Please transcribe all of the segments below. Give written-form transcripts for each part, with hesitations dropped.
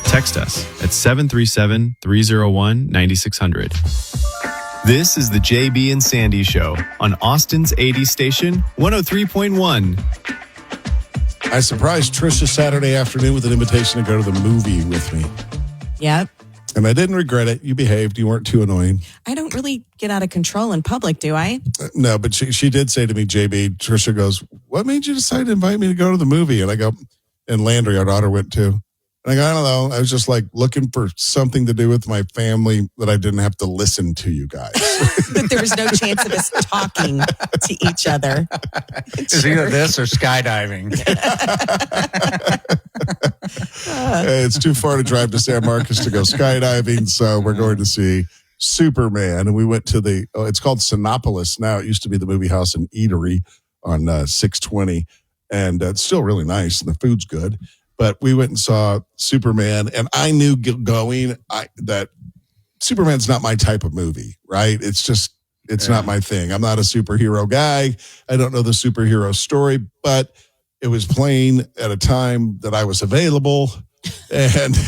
Text us at 737-301-9600. This is the JB and Sandy Show on Austin's 80 station, 103.1. I surprised Tricia Saturday afternoon with an invitation to go to the movie with me. Yep. And I didn't regret it. You behaved. You weren't too annoying. I don't really get out of control in public, do I? No, but she did say to me, JB, Tricia goes, what made you decide to invite me to go to the movie? And I go, and Landry, our daughter, went too. And I go, I don't know. I was just like looking for something to do with my family that I didn't have to listen to you guys. That there was no chance of us talking to each other. It's either this or skydiving. It's too far to drive to San Marcos to go skydiving, so we're going to see Superman. And we went to it's called Sinopolis now. It used to be the Movie House and Eatery on 620, and it's still really nice, and the food's good. But we went and saw Superman, and I knew going that Superman's not my type of movie, right? It's not my thing. I'm not a superhero guy. I don't know the superhero story, but it was playing at a time that I was available, and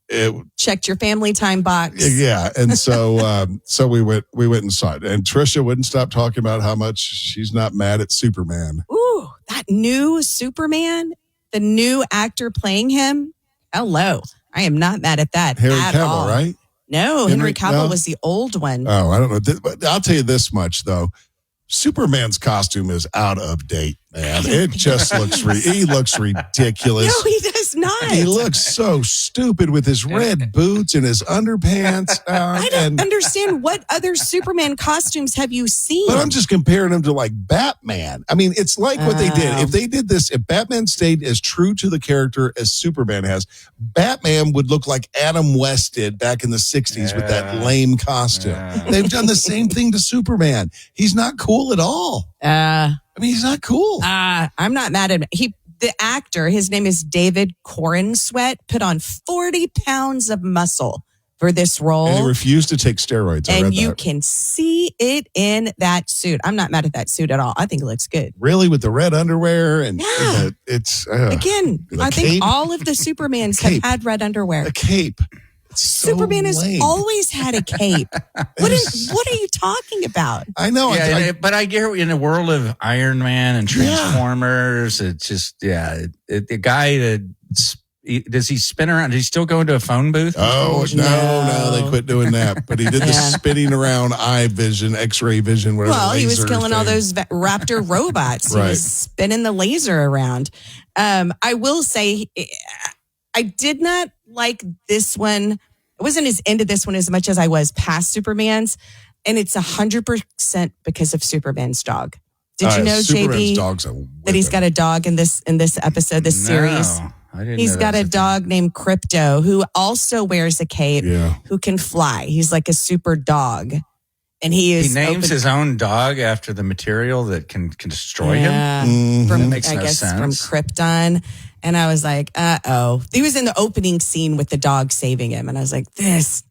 it checked your family time box. Yeah, and so we went and saw it, and Tricia wouldn't stop talking about how much she's not mad at Superman. Ooh, that new Superman, the new actor playing him. Hello, I am not mad at that. Henry at Cavill, all. right? No, Henry Cavill was the old one. Oh, I don't know. But I'll tell you this much though. Superman's costume is out of date, man. It just looks he looks ridiculous. No, he does not. He looks so stupid with his red boots and his underpants. I don't understand what other Superman costumes have you seen? But I'm just comparing him to like Batman. I mean, it's like what they did. If they did this, if Batman stayed as true to the character as Superman has, Batman would look like Adam West did back in the 60s with that lame costume. They've done the same thing to Superman. He's not cool at all. I mean, he's not cool. I'm not mad at him. The actor, his name is David Corenswet, put on 40 pounds of muscle for this role. And he refused to take steroids. And you can see it in that suit. I'm not mad at that suit at all. I think it looks good. Really, with the red underwear and it's again. I think all of the Supermans have had red underwear. A cape. Superman has always had a cape. What are you talking about? I know. Yeah, but I get in the world of Iron Man and Transformers, it's just, the guy that, does he spin around? Does he still go into a phone booth? Oh, no, they quit doing that. But he did the spinning around eye vision, X-ray vision, whatever. Well, he was killing all those raptor robots. He was spinning the laser around. I will say, I did not like this one. I wasn't as into this one as much as I was past Superman's, and it's 100% because of Superman's dog. Did you know, JB, that he's got a dog in this episode, this series? I didn't. He's got a dog named Crypto who also wears a cape, who can fly. He's like a super dog. And he names his own dog after the material that can destroy him. That makes no sense. From Krypton. And I was like, uh-oh. He was in the opening scene with the dog saving him. And I was like,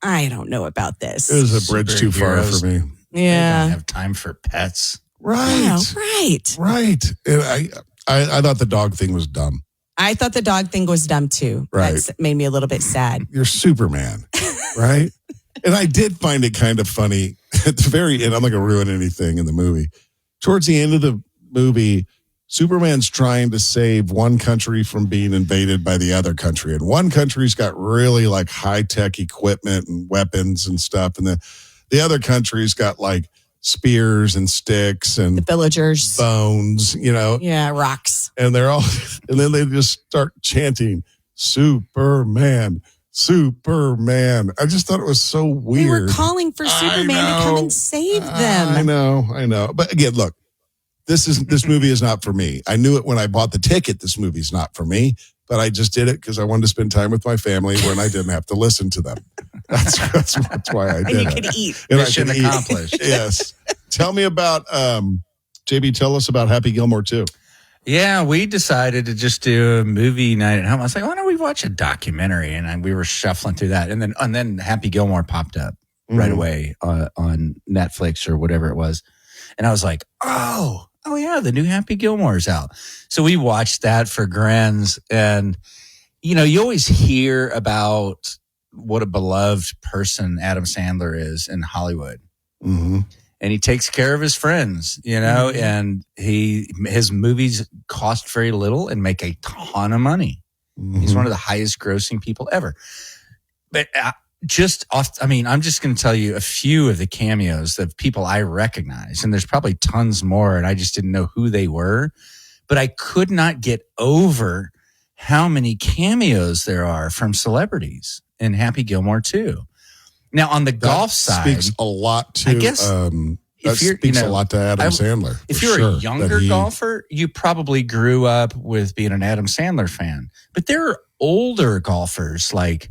I don't know about this. It was a bridge too far for me. Yeah. They don't have time for pets. Right. Yeah, right. And I thought the dog thing was dumb. I thought the dog thing was dumb too. Right. That made me a little bit sad. You're Superman, right? And I did find it kind of funny at the very end. I'm not going to ruin anything in the movie. Towards the end of the movie, Superman's trying to save one country from being invaded by the other country. And one country's got really like high-tech equipment and weapons and stuff. And the other country's got like spears and sticks and the villagers, bones, Yeah, rocks. And and then they just start chanting, Superman. Superman. I just thought it was so weird. They were calling for Superman to come and save them. I know. But again, look, this movie is not for me. I knew it when I bought the ticket. This movie's not for me, but I just did it because I wanted to spend time with my family when I didn't have to listen to them. That's why I did it. And you could eat. And Mission accomplished. Yes. Tell me about, JB, tell us about Happy Gilmore 2. Yeah, we decided to just do a movie night at home. I was like, why don't we watch a documentary? And we were shuffling through that. And then Happy Gilmore popped up right away on Netflix or whatever it was. And I was like, oh yeah, the new Happy Gilmore's out. So we watched that for grins. And, you always hear about what a beloved person Adam Sandler is in Hollywood. Mm-hmm. And he takes care of his friends, and his movies cost very little and make a ton of money. Mm-hmm. He's one of the highest grossing people ever. But I'm just going to tell you a few of the cameos of people I recognize, and there's probably tons more, and I just didn't know who they were. But I could not get over how many cameos there are from celebrities in Happy Gilmore 2. Now, on the golf side, speaks a lot to. I guess that speaks a lot to Adam Sandler. If you're a younger golfer, you probably grew up with being an Adam Sandler fan. But there are older golfers like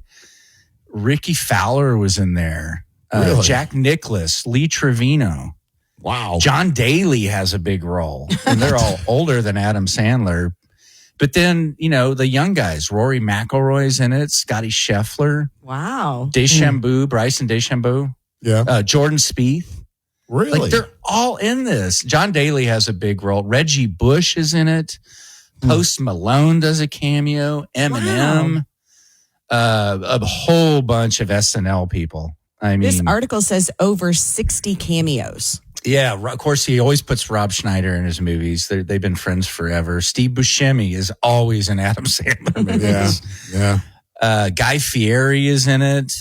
Ricky Fowler was in there, Really? Jack Nicklaus, Lee Trevino. Wow. John Daly has a big role, and they're all older than Adam Sandler. But then, the young guys, Rory McIlroy's in it, Scotty Scheffler. Wow. Bryson DeChambeau. Yeah. Jordan Spieth. Really? Like, they're all in this. John Daly has a big role. Reggie Bush is in it. Post Malone does a cameo. Eminem. A whole bunch of SNL people. I mean, this article says over 60 cameos. Yeah, of course, he always puts Rob Schneider in his movies. They've been friends forever. Steve Buscemi is always in Adam Sandler movies. Yeah. Guy Fieri is in it.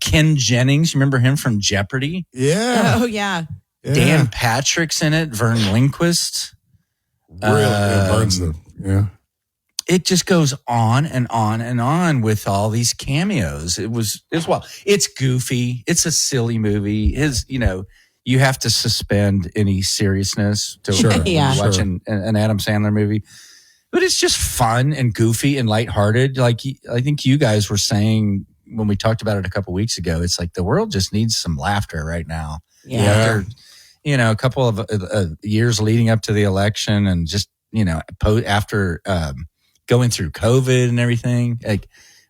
Ken Jennings, you remember him from Jeopardy? Yeah. Oh, yeah. Dan Patrick's in it. Vern Lindquist. Really? Burns them. Yeah. It just goes on and on and on with all these cameos. It's goofy. It's a silly movie. You have to suspend any seriousness to watch an Adam Sandler movie. But it's just fun and goofy and lighthearted. Like, I think you guys were saying when we talked about it a couple weeks ago, it's like the world just needs some laughter right now. Yeah. After, a couple of years leading up to the election and just, after going through COVID and everything, like,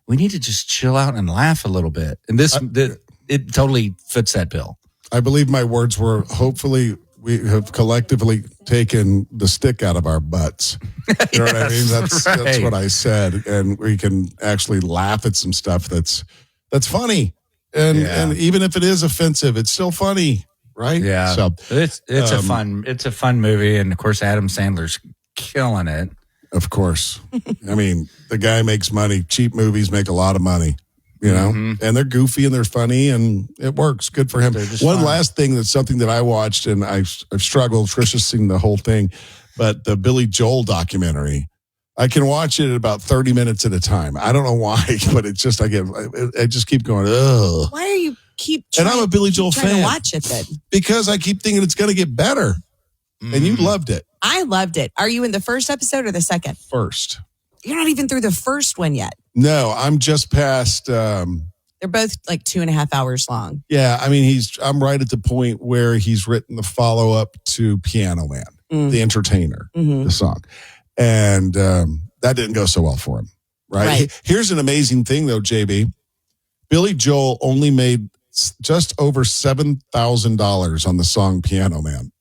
we need to just chill out and laugh a little bit. And it totally fits that bill. I believe my words were, hopefully we have collectively taken the stick out of our butts. You know what I mean? That's what I said. And we can actually laugh at some stuff that's funny. And even if it is offensive, it's still funny, right? Yeah. So it's a fun movie. And of course, Adam Sandler's killing it. Of course. I mean, the guy makes money. Cheap movies make a lot of money. And they're goofy and they're funny and it works. Good for him. One last thing that's something that I watched and I've struggled. Tricia's seen the whole thing, but the Billy Joel documentary, I can watch it at about 30 minutes at a time. I don't know why, but I just keep going, ugh. Why are you and I'm a Billy Joel fan. To watch it then? Because I keep thinking it's going to get better. And you loved it. I loved it. Are you in the first episode or the second? First. You're not even through the first one yet. No, I'm just past. They're both like 2.5 hours long. Yeah, I mean, I'm right at the point where he's written the follow up to Piano Man, The Entertainer, the song, and that didn't go so well for him. Right. Here's an amazing thing, though, JB. Billy Joel only made just over $7,000 on the song Piano Man.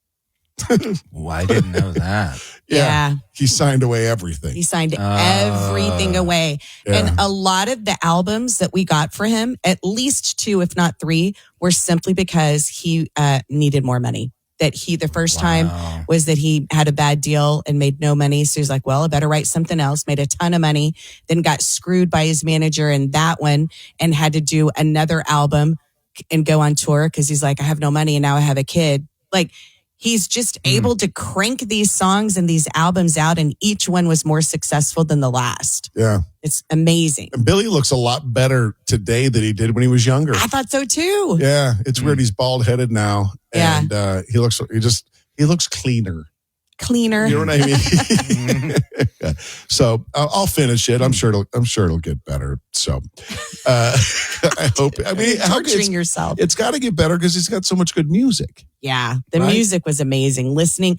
Well, I didn't know that. Yeah. He signed away everything. He signed everything away. Yeah. And a lot of the albums that we got for him, at least 2, if not 3, were simply because he needed more money. That the first time was that he had a bad deal and made no money. So he's like, well, I better write something else. Made a ton of money, then got screwed by his manager in that one and had to do another album and go on tour because he's like, I have no money and now I have a kid. Like, he's just able to crank these songs and these albums out, and each one was more successful than the last. Yeah. It's amazing. And Billy looks a lot better today than he did when he was younger. I thought so too. Yeah. It's weird. He's bald headed now. Yeah. And he looks cleaner. Cleaner. You know what I mean? So I'll finish it. I'm sure it'll get better. So I hope. I mean, torturing yourself. It's got to get better because he's got so much good music. Yeah, the music was amazing. Listening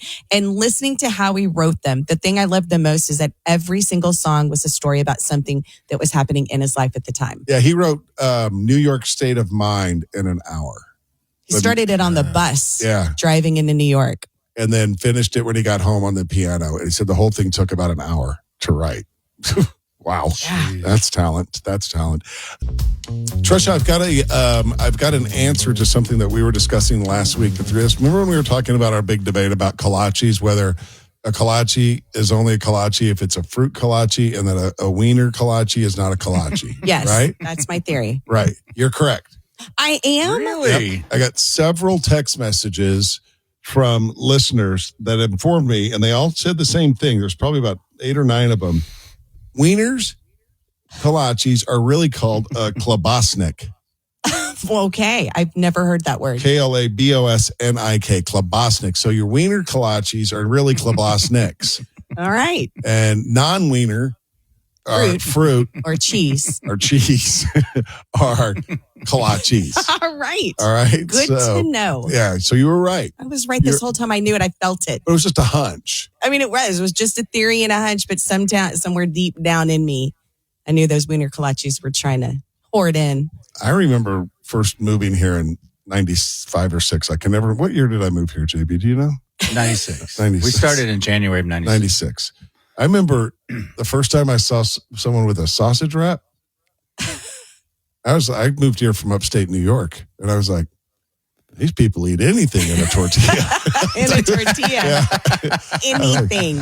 to how he wrote them. The thing I loved the most is that every single song was a story about something that was happening in his life at the time. Yeah, he wrote New York State of Mind in an hour. He started it on the bus, driving into New York. And then finished it when he got home on the piano. And he said the whole thing took about an hour to write. Wow, that's talent. That's talent. Tricia, I've got an answer to something that we were discussing last week. The three of us. Remember when we were talking about our big debate about kolaches, whether a kolache is only a kolache if it's a fruit kolache, and that a wiener kolache is not a kolache. Yes, right. That's my theory. Right, you're correct. I am. Really? Yep. I got several text messages from listeners that informed me, and they all said the same thing. There's probably about 8 or 9 of them. Wieners, kolaches are really called klobasnik. Okay, I've never heard that word. Klabosnik, klobasnik. So your wiener kolaches are really klobasniks. All right. And non-wiener fruit or cheese are kolaches. All right. All right. Good to know. Yeah. So you were right. I was right this whole time. I knew it. I felt it. It was just a hunch. I mean, it was just a theory and a hunch, but somewhere deep down in me, I knew those wiener kolaches were trying to hoard in. I remember first moving here in 95 or 6. What year did I move here, JB? Do you know? 96. 96. We started in January of 96. 96. I remember the first time I saw someone with a sausage wrap. I moved here from upstate New York, and I was like, these people eat anything in a tortilla. In a tortilla. Anything.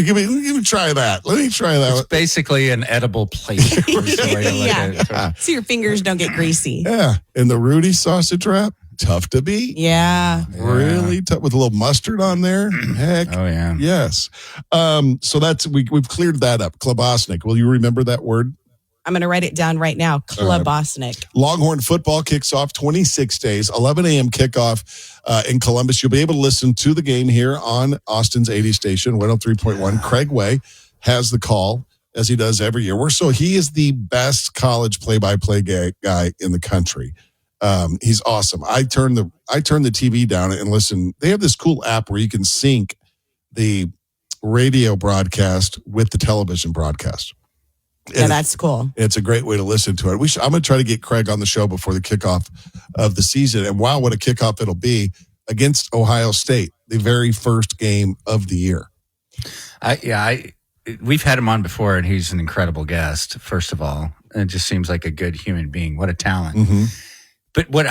Give me try that. Let me try that. It's basically an edible plate. Yeah. So your fingers don't get greasy. Yeah. And the Rudy sausage wrap, tough to beat. Yeah. Really tough, with a little mustard on there. Heck. Oh, yeah. Yes. So we've cleared that up. Klobasnik. Will you remember that word? I'm going to write it down right now. Klobasnik. Longhorn football kicks off 26 days, 11 a.m. kickoff in Columbus. You'll be able to listen to the game here on Austin's 80 station, 103.1. Craig Way has the call, as he does every year. He is the best college play-by-play guy in the country. He's awesome. I turn the TV down and listen. They have this cool app where you can sync the radio broadcast with the television broadcast. Yeah, that's cool. It's a great way to listen to it. I'm going to try to get Craig on the show before the kickoff of the season. And wow, what a kickoff it'll be against Ohio State, the very first game of the year. We've had him on before, and he's an incredible guest, first of all. And it just seems like a good human being. What a talent. Mm-hmm. But what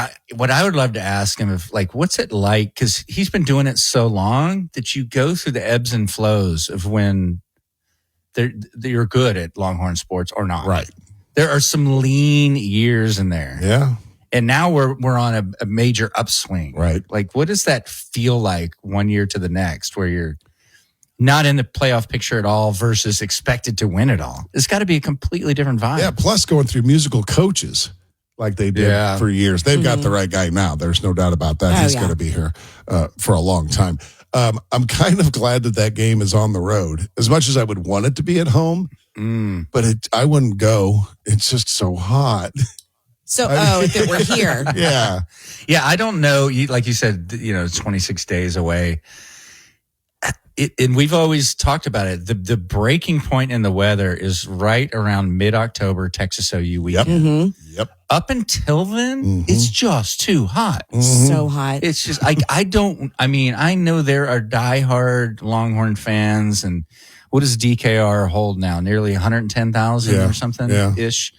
I would love to ask him is, like, what's it like? Because he's been doing it so long that you go through the ebbs and flows of when you're good at Longhorn sports or not. Right. There are some lean years in there. Yeah. And now we're on a major upswing. Right. Like, what does that feel like one year to the next, where you're not in the playoff picture at all versus expected to win it all? It's got to be a completely different vibe. Yeah. Plus going through musical coaches like they did for years. They've got the right guy now. There's no doubt about that. He's going to be here for a long time. I'm kind of glad that game is on the road, as much as I would want it to be at home. But I wouldn't go. It's just so hot. So, if it were here. Yeah. Yeah, I don't know. Like you said, 26 days away. And we've always talked about it. The breaking point in the weather is right around mid-October, Texas OU weekend. Yep. Mm-hmm. Yep. Up until then, it's just too hot. So hot. It's just, I know there are diehard Longhorn fans, and what does DKR hold now? Nearly 110,000 or something ish.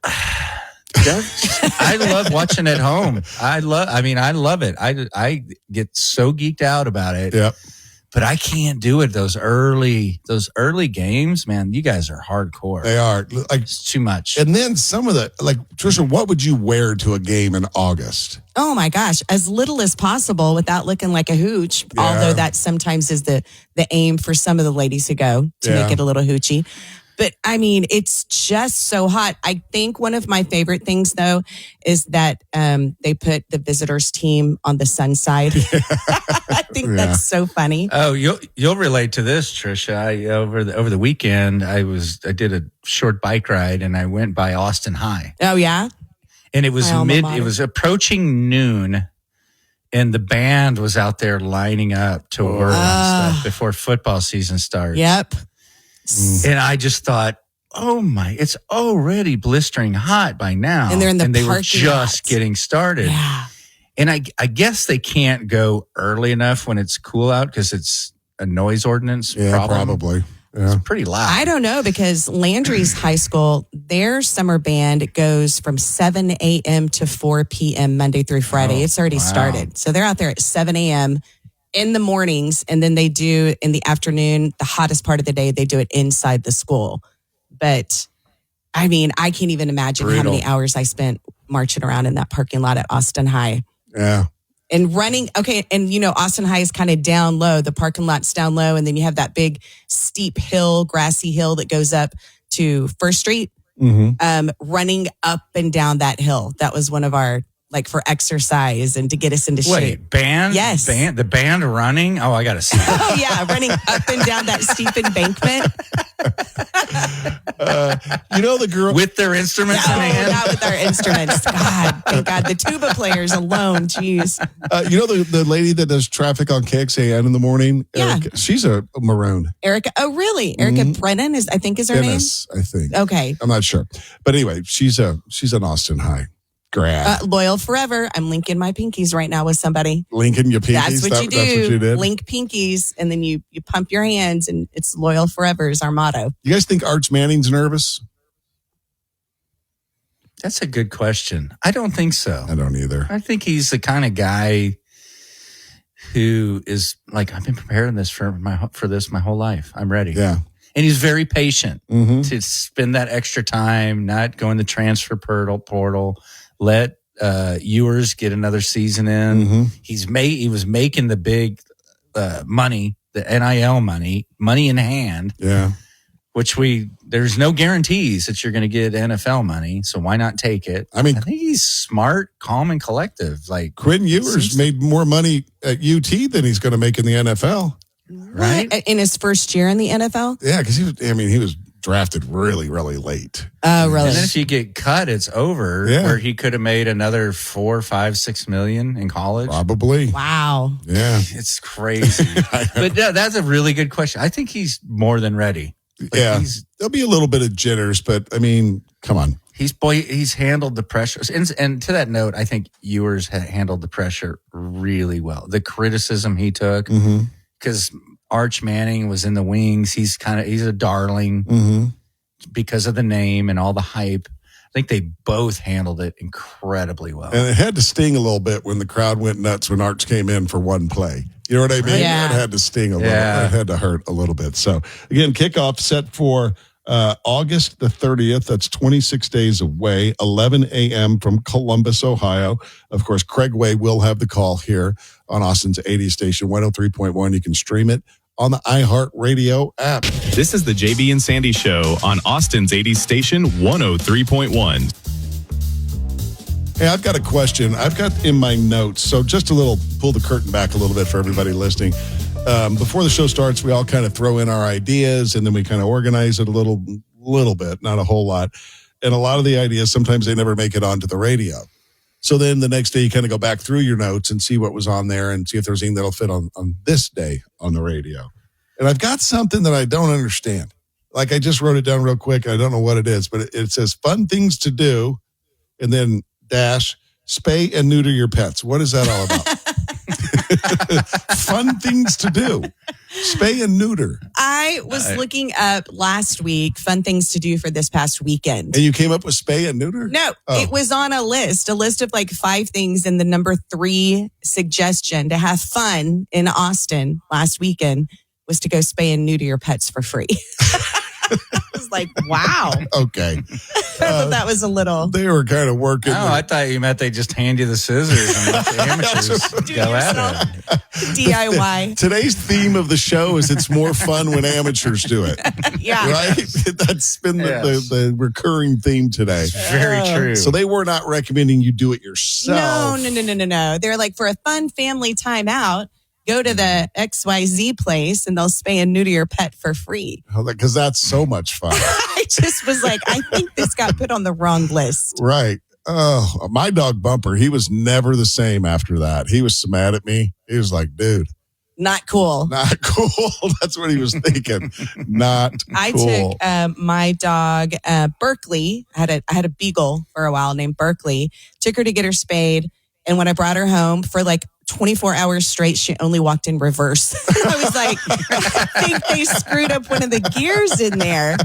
I love watching at home. I love it. I get so geeked out about it. Yep. But I can't do it. Those early games, man, you guys are hardcore. They are. Like, it's too much. And then some of Tricia, what would you wear to a game in August? Oh my gosh, as little as possible without looking like a hooch. Yeah. Although that sometimes is the aim for some of the ladies who go to make it a little hoochy. But I mean, it's just so hot. I think one of my favorite things, though, is that they put the visitors team on the sun side. I think that's so funny. Oh, you'll relate to this, Tricia. Over the weekend, I did a short bike ride, and I went by Austin High. Oh yeah, and it was it was approaching noon. And the band was out there lining up to order and stuff before football season starts. Yep. And I just thought, oh my, it's already blistering hot by now. And they're in the and they were parking just lot. Getting started. Yeah. And I guess they can't go early enough when it's cool out because it's a noise ordinance problem. Probably. Yeah. It's pretty loud. I don't know because Landry's high school, their summer band goes from 7 a.m. to 4 p.m. Monday through Friday. It's already started. So they're out there at 7 a.m. in the mornings, and then they do in the afternoon, the hottest part of the day, they do it inside the school. But I mean, I can't even imagine how many hours I spent marching around in that parking lot at Austin High. Yeah. And running, okay, and Austin High is kind of down low. The parking lot's down low, and then you have that big steep hill, grassy hill that goes up to First Street. Running up and down that hill. That was one of our, like, for exercise and to get us into shape. Wait, band? Yes. The band running? Oh, I got to see that. Oh, yeah, running up and down that steep embankment. The girl with their instruments in hand? Not with our instruments. God, thank God. The tuba players alone, geez. The lady that does traffic on KXAN in the morning? Yeah. Erica, she's a maroon. Erica, oh, really? Erica Brennan, I think is her Dennis, name? I think. Okay. I'm not sure. But anyway, she's an Austin High grad. Loyal forever. I'm linking my pinkies right now with somebody. Linking your pinkies? That's what you do. That's what you did? Link pinkies, and then you pump your hands, and it's loyal forever is our motto. You guys think Arch Manning's nervous? That's a good question. I don't think so. I don't either. I think he's the kind of guy who is like, I've been preparing this for this my whole life. I'm ready. Yeah. And he's very patient to spend that extra time, not go in the transfer portal, let Ewers get another season in. He was making the big money, the NIL money in hand. Yeah. Which there's no guarantees that you're going to get NFL money, so why not take it? I think he's smart, calm, and collective. Like Quinn Ewers made more money at UT than he's going to make in the NFL. Right? In his first year in the NFL? Yeah, because he was drafted really, really late. Oh, really? And then if you get cut, it's over. Yeah. Where he could have made another 4, 5, 6 million in college. Probably. Wow. Yeah. It's crazy. But that's a really good question. I think he's more than ready. There'll be a little bit of jitters, but I mean, come on. He's handled the pressure. And to that note, I think Ewers handled the pressure really well. The criticism he took, because Arch Manning was in the wings. He's a darling because of the name and all the hype. I think they both handled it incredibly well. And it had to sting a little bit when the crowd went nuts when Arch came in for one play. You know what I mean? Yeah. It had to sting a little. It had to hurt a little bit. So, again, kickoff set for August the 30th. That's 26 days away, 11 a.m. from Columbus, Ohio. Of course, Craig Way will have the call here on Austin's 80 station, 103.1. You can stream it on the iHeartRadio app. This is the JB and Sandy Show on Austin's 80 station, 103.1. Hey, I've got a question. I've got in my notes, so just pull the curtain back a little bit for everybody listening. Before the show starts, we all kind of throw in our ideas, and then we kind of organize it a little bit, not a whole lot. And a lot of the ideas, sometimes they never make it onto the radio. So then the next day you kind of go back through your notes and see what was on there and see if there's anything that'll fit on this day on the radio. And I've got something that I don't understand. Like I just wrote it down real quick. I don't know what it is, but it says fun things to do and then dash spay and neuter your pets. What is that all about? Fun things to do. Spay and neuter. I was looking up last week fun things to do for this past weekend. And you came up with spay and neuter? No, It was on a list of like 5 things. And the number 3 suggestion to have fun in Austin last weekend was to go spay and neuter your pets for free. I was like, wow. Okay. I thought that was a little. They were kind of working. Oh, I thought you meant they just hand you the scissors and let the amateurs go at it. DIY. Today's theme of the show is it's more fun when amateurs do it. Yeah. Right? That's been the recurring theme today. Very true. So they were not recommending you do it yourself. No. They're like, for a fun family time out, go to the XYZ place and they'll spay and neuter your pet for free. Because that's so much fun. I just was like, I think this got put on the wrong list. Right. Oh, my dog Bumper, he was never the same after that. He was so mad at me. He was like, dude. Not cool. Not cool. That's what he was thinking. Not cool. I took my dog, Berkeley. I had a beagle for a while named Berkeley. Took her to get her spayed. And when I brought her home for like 24 hours straight, she only walked in reverse. I was like, I think they screwed up one of the gears in there.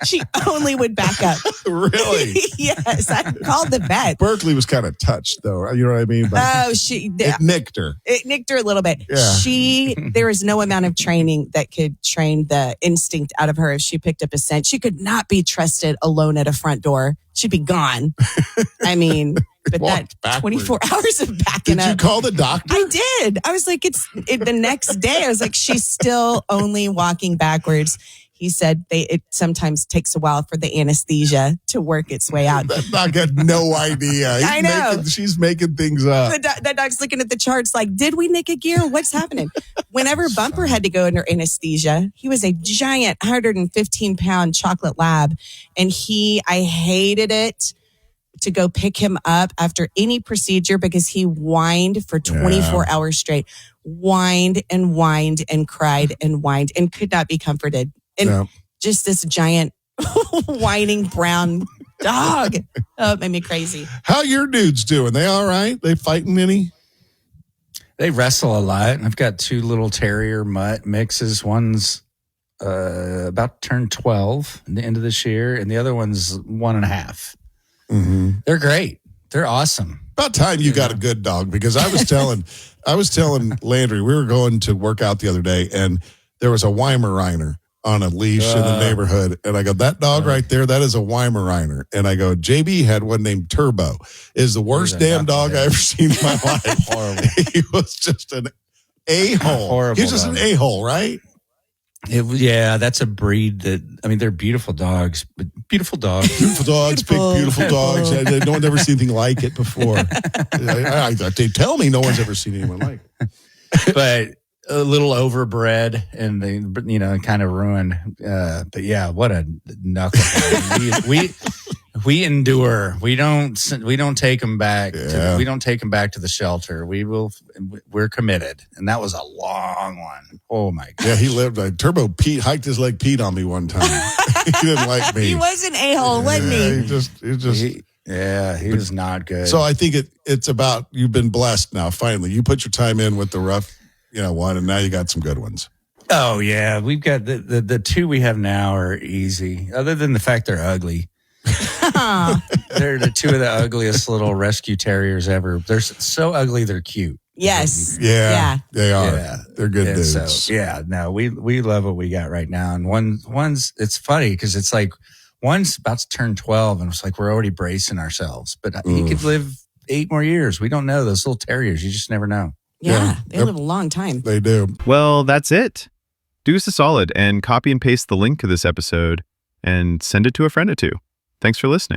She only would back up. Really? Yes, I called the vet. Berkeley was kind of touched, though. You know what I mean? It nicked her. It nicked her a little bit. Yeah. There was no amount of training that could train the instinct out of her if she picked up a scent. She could not be trusted alone at a front door. She'd be gone. I mean, but that 24 hours of backing up. Did you call the doctor? I did. I was like, the next day, I was like, she's still only walking backwards. He said it sometimes takes a while for the anesthesia to work its way out. That dog had no idea. I know. She's making things up. That dog's looking at the charts like, did we nick a gear? What's happening? Whenever Bumper had to go under anesthesia, he was a giant 115-pound chocolate lab. And I hated it to go pick him up after any procedure because he whined for 24 hours straight. Whined and whined and cried and whined and could not be comforted. And just this giant whining brown dog. Oh, it made me crazy. How your dudes doing? They all right? They fighting any? They wrestle a lot. I've got 2 little terrier mutt mixes. One's about to turn 12 at the end of this year, and the other one's 1.5. Mm-hmm. They're great. They're awesome. About time you got a good dog, because I was telling Landry, we were going to work out the other day, and there was a Weimaraner on a leash in the neighborhood. And I go, that dog right there, that is a Weimaraner. And I go, JB had one named Turbo. Is the worst damn dog I ever seen in my life. Horrible. He was just an a-hole. Horrible. He was just an a-hole, right? That's a breed they're beautiful dogs, but beautiful dogs. Beautiful dogs, big, beautiful dogs. No one's ever seen anything like it before. They tell me no one's ever seen anyone like it. But a little overbred and they, kind of ruined. But yeah, what a knucklehead. We endure. We don't take them back. We don't take them back to the shelter. We're committed. And that was a long one. Oh my God. Yeah, he lived. Turbo Pete hiked his leg Pete on me one time. He didn't like me. He was an a-hole, wasn't he? He was not good. So I think it's about, you've been blessed now. Finally, you put your time in with the rough, one, and now you got some good ones. Oh yeah, we've got the 2 we have now are easy. Other than the fact they're ugly. They're the 2 of the ugliest little rescue terriers ever. They're so ugly, they're cute. Yes. Yeah. They are. Yeah. They're good dudes. So, we love what we got right now. And one's it's funny because it's like one's about to turn 12 and it's like we're already bracing ourselves. But he could live 8 more years. We don't know. Those little terriers, you just never know. Yeah. They live a long time. They do. Well, that's it. Do us a solid and copy and paste the link to this episode and send it to a friend or 2. Thanks for listening.